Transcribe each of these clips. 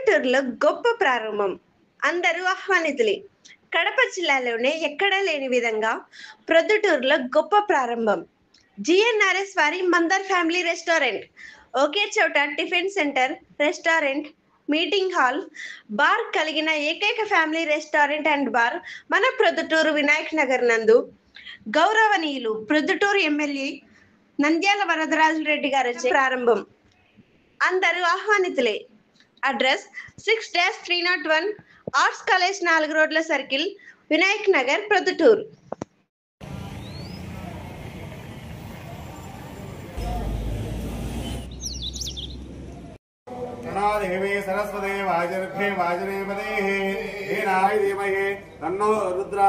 ప్రొద్దుటూరులో గొప్ప ప్రారంభం. అందరూ ఆహ్వానితులే. కడప జిల్లాలోనే ఎక్కడా లేని విధంగా ప్రొద్దుటూరులో గొప్ప ప్రారంభం. జిఎన్ఆర్ఎస్ వారి మందర్ ఫ్యామిలీ రెస్టారెంట్. ఒకే చోట tiffin centre, restaurant, meeting hall, bar కలిగిన ఏకైక ఫ్యామిలీ రెస్టారెంట్ అండ్ బార్ మన ప్రొద్దుటూరు వినాయక్ నగర్ నందు గౌరవనీయులు ప్రొద్దుటూరు ఎమ్మెల్యే నంద్యాల వరదరాజు రెడ్డి గారి ప్రారంభం. అందరూ ఆహ్వానితులే. అడ్రస్ 6-301 ఆర్ట్స్ కాలేజ్ 4 రోడ్ల సర్కిల్, వినాయక్ నగర్, ప్రొద్దుటూరు. దేవే సరస్వతే వాజర్భే వాజనేపదే హే నాయ దేవహే తన్నో రుద్రా.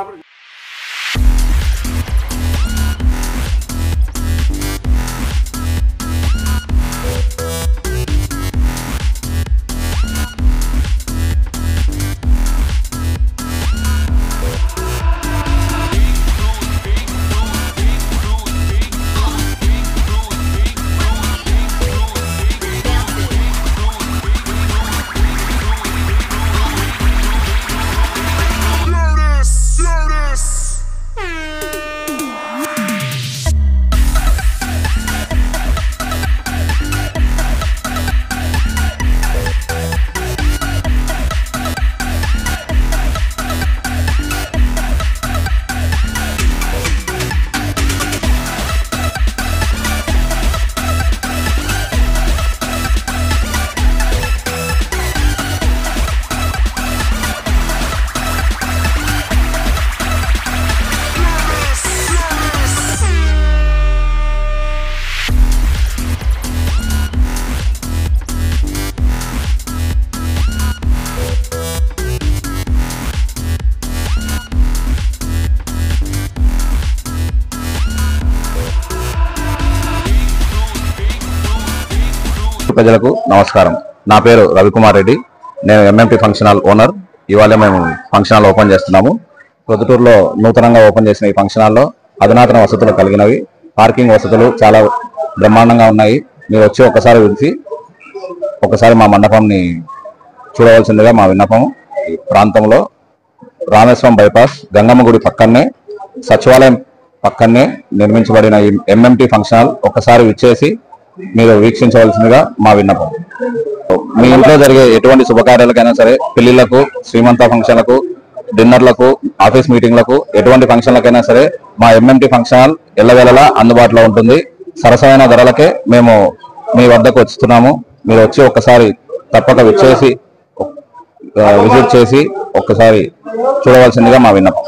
ప్రజలకు నమస్కారం. నా పేరు రవికుమార్ రెడ్డి. నేను ఎంఎంటీ ఫంక్షన్ హాల్ ఓనర్. ఇవాళ మేము ఫంక్షన్ హాల్ ఓపెన్ చేస్తున్నాము. ప్రొద్దుటూరులో నూతనంగా ఓపెన్ చేసిన ఈ ఫంక్షన్ హాల్లో అధునాతన వసతులు కలిగినవి. పార్కింగ్ వసతులు చాలా బ్రహ్మాండంగా ఉన్నాయి. మీరు వచ్చి ఒకసారి మా మండపంని చూడవలసిందిగా మా విన్నపం. ఈ ప్రాంతంలో రామేశ్వరం బైపాస్ గంగమ్మ గుడి పక్కనే, సచివాలయం పక్కనే నిర్మించబడిన ఈ ఎంఎంటీ ఫంక్షన్ హాల్ ఒకసారి విచ్చేసి మీరు వీక్షించవలసిందిగా మా విన్నపం. మీ ఇంట్లో జరిగే ఎటువంటి శుభకార్యాలకైనా సరే, పెళ్లిళ్లకు, శ్రీమంత ఫంక్షన్లకు, డిన్నర్లకు, ఆఫీస్ మీటింగ్లకు, ఎటువంటి ఫంక్షన్లకైనా సరే మా ఎంఎంటీ ఫంక్షన్ హాల్ ఎల్లవేళలా అందుబాటులో ఉంటుంది. సరసమైన ధరలకే మేము మీ వద్దకు వస్తున్నాము. మీరు వచ్చి ఒక్కసారి తప్పక విజిట్ చేసి ఒక్కసారి చూడవలసిందిగా మా విన్నపం.